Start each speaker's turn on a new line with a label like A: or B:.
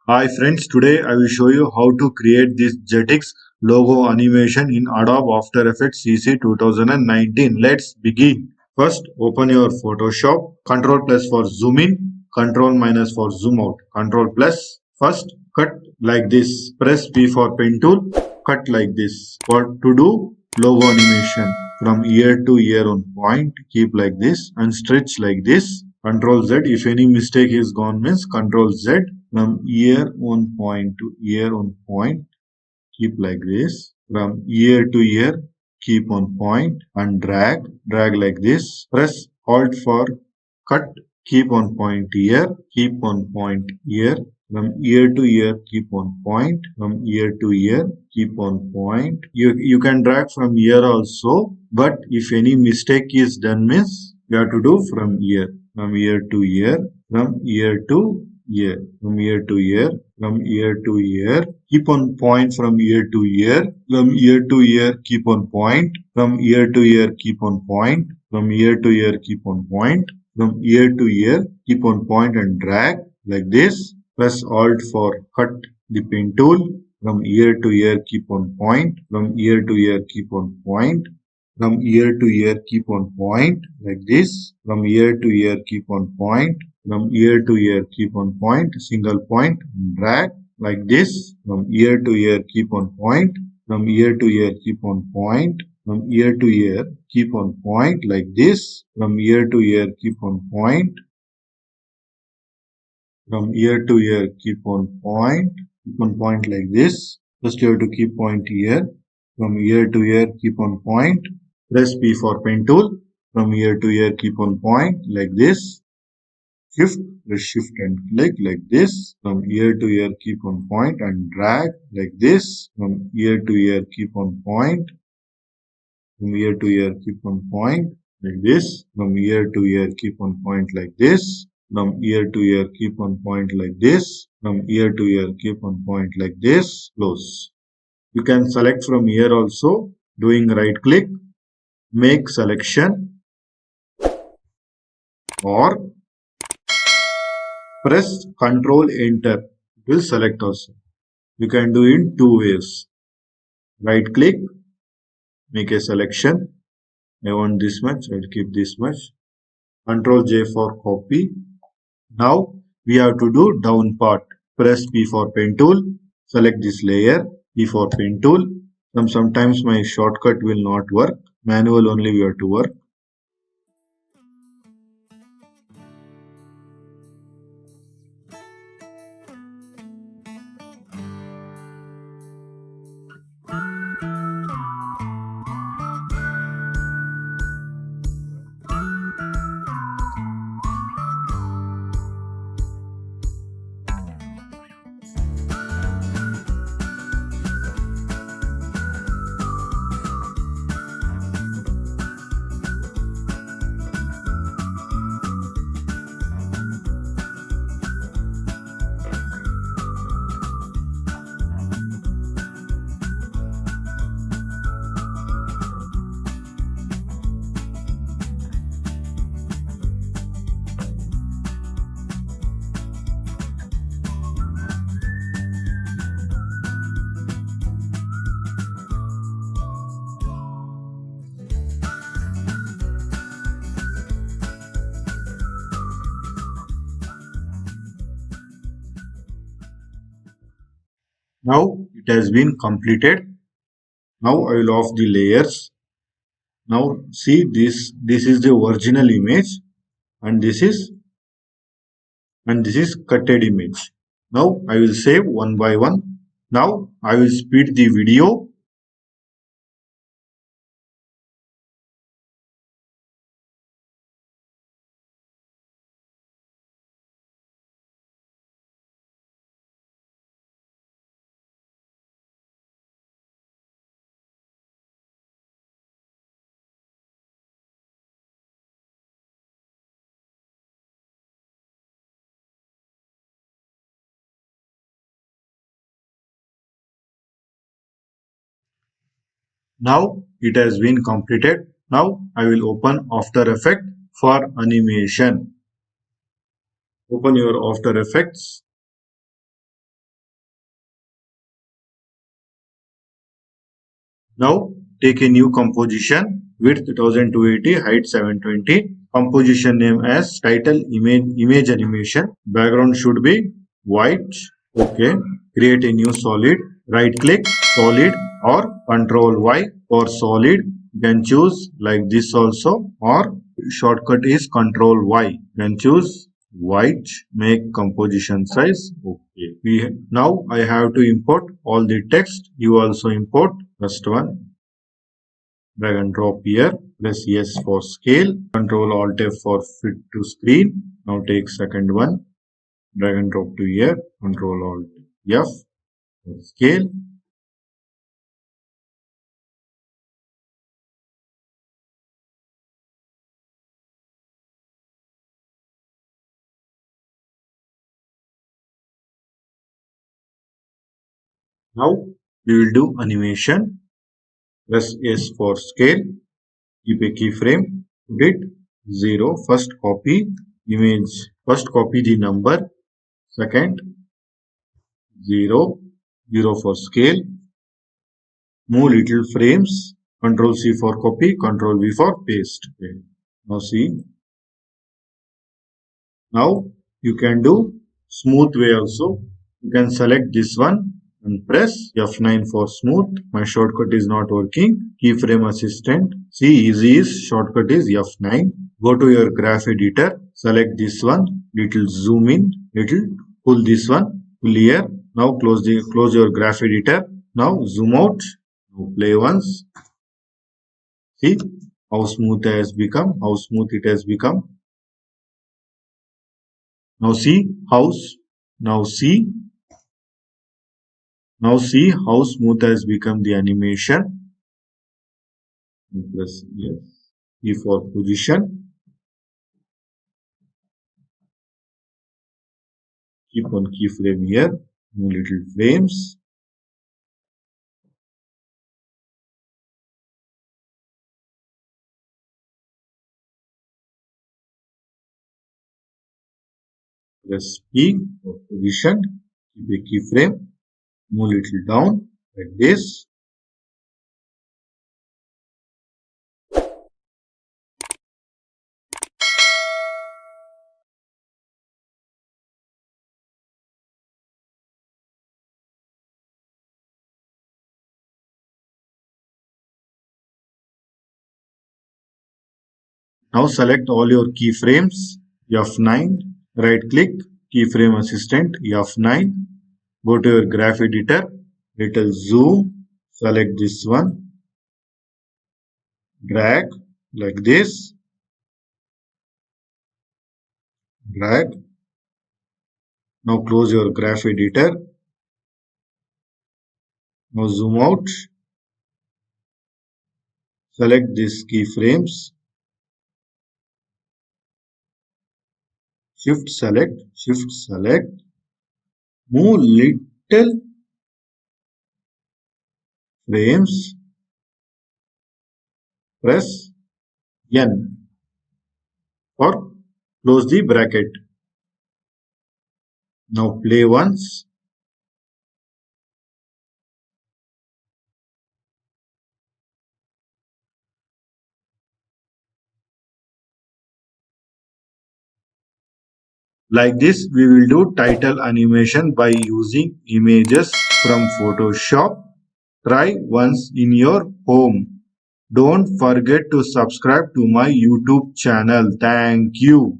A: Hi friends, today I will show you how to create this Jetix logo animation in Adobe After Effects CC 2019. Let's begin. First, open your Photoshop. Control plus for zoom in, Control minus for zoom out. Control plus. First, cut like this. Press P for pen tool. Cut like this. For to do logo animation from ear to ear on point, keep like this and stretch like this. Control Z. If any mistake is gone means Control Z from ear on point to ear on point, keep like this. From ear to ear, keep on point and drag like this. Press Alt for cut, keep on point ear, keep on point ear. From ear to ear, keep on point. From ear to ear, keep on point. You can drag from ear also, but if any mistake is done means you have to do from ear. From ear to ear, from ear to ear, from ear to ear, from ear to ear. Keep on point from ear to ear. From ear to ear, keep on point. From ear to ear, keep on point. From ear to ear, keep on point. From ear to ear, keep on point and drag like this. Press Alt for cut the pen tool. From ear to ear, keep on point. From ear to ear, keep on point. From ear to ear, keep on point like this. From ear to ear, keep on point. From ear to ear, keep on point. Single point and drag like this. From ear to ear, keep on point. From ear to ear, keep on point. From ear to ear, keep on point like this. From ear to ear, keep on point. From ear to ear, keep on point. Keep on point like this. First you have to keep point here. From ear to ear, keep on point. Press P for pen tool. From ear to ear, keep on point like this. Shift, press shift and click like this. From ear to ear, keep on point and drag like this. From ear to ear, keep on point. From ear to ear, keep on point like this. From ear to ear, keep on point like this. From ear to ear, keep on point like this. From ear to ear, keep on point like this. Close. You can select from here also, doing right click, make selection, or press Control Enter. It will select also. You can do in two ways. Right click, make a selection. I want this much, I'll keep this much. Control J for copy. Now we have to do down part. Press P for pen tool. Select this layer. P for pen tool. Sometimes my shortcut will not work. Manual only we have to work. Now it has been completed. Now I will off the layers. Now see this is the original image and this is cutted image. Now I will save one by one. Now I will speed the video. Now it has been completed. Now I will open After Effects for animation. Open your After Effects. Now take a new composition, width 1280, height 720. Composition name as title image animation. Background should be white. Okay. Create a new solid. Right click solid or Control Y for solid. You can choose like this also, or shortcut is Control Y. You can choose white. Make composition size. Okay. Now I have to import all the text. You also import first one. Drag and drop here. Press yes for scale. Control Alt F for fit to screen. Now take second one. Drag and drop to here. Control Alt F for scale. Now we will do animation. Press S for scale. Keep a keyframe. Put it 0. First copy image. First copy the number. Second 0. 0 for scale. Move little frames. Control C for copy. Control V for paste. Okay. Now see. Now you can do smooth way also. You can select this one and press F9 for smooth. My shortcut is not working. Keyframe assistant. See, easy is shortcut is F9. Go to your graph editor. Select this one. Little zoom in. Little pull this one. Pull here. Now close your graph editor. Now zoom out. Now play once. See how smooth it has become. How smooth it has become. Now see how now see how smooth has become the animation. Press yes. E for position. Keep on keyframe here. No little frames. Press P for position. Keep a keyframe. Move little down like this. Now select all your keyframes. F9. Right click. Keyframe assistant. F9. Go to your graph editor. Little zoom. Select this one. Drag like this. Drag. Now close your graph editor. Now zoom out. Select these keyframes. Shift select. Move little frames. Press N or close the bracket. Now play once. Like this, we will do title animation by using images from Photoshop. Try once in your home. Don't forget to subscribe to my YouTube channel. Thank you.